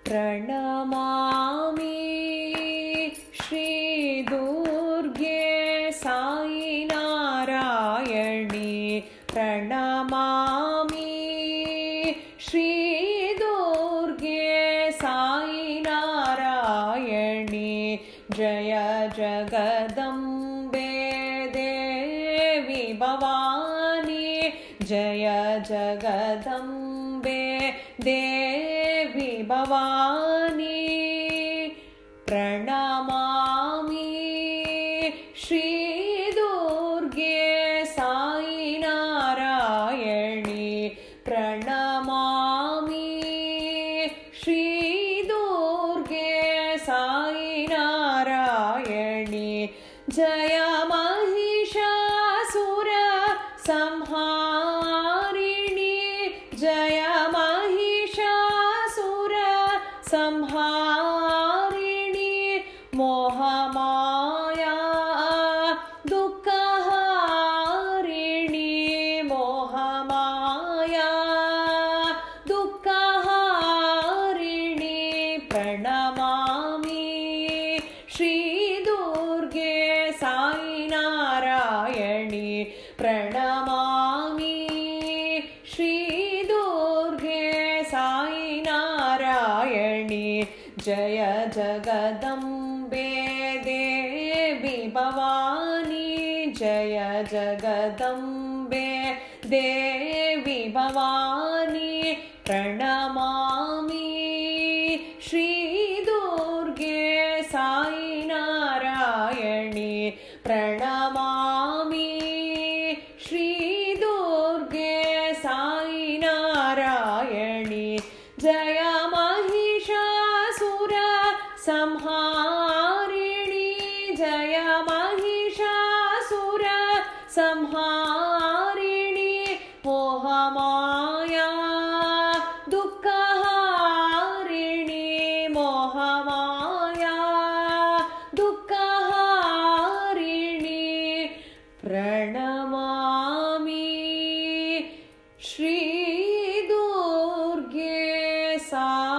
प्रणमामि श्रीदुर्गे साई नारायणी प्रणमामि श्रीदुर्गे साई नारायणी जय जगदम्बे देवी भवानी जय जगदम्बे देवी भवानी प्रणमामि श्रीदुर्गे साई नारायणी प्रणमामि श्रीदुर्गे साई नारायणी जय महिषासुर संहारिणी जय महिषासुर संहारिणी मोहमाया दुःखहारिणी मोहमाया दुःखहारिणी प्रणमामि श्रीदुर्गे साई नारायणी प्रणमामि श्रीदुर्गे साई नारायणी जय जगदम्बे देवी भवानी जय जगदम्बे देवी भवानी प्रणमामि श्रीदुर्गे साई नारायणी प्रणमामि श्रीदुर्गे साई नारायणी जय महिषासुर संहारिणी जय महिषासुर संहारिणी मोहमाया दुःखहारिणी मोहमाया दुःखहारिणी प्रणमामि श्रीदुर्गे साई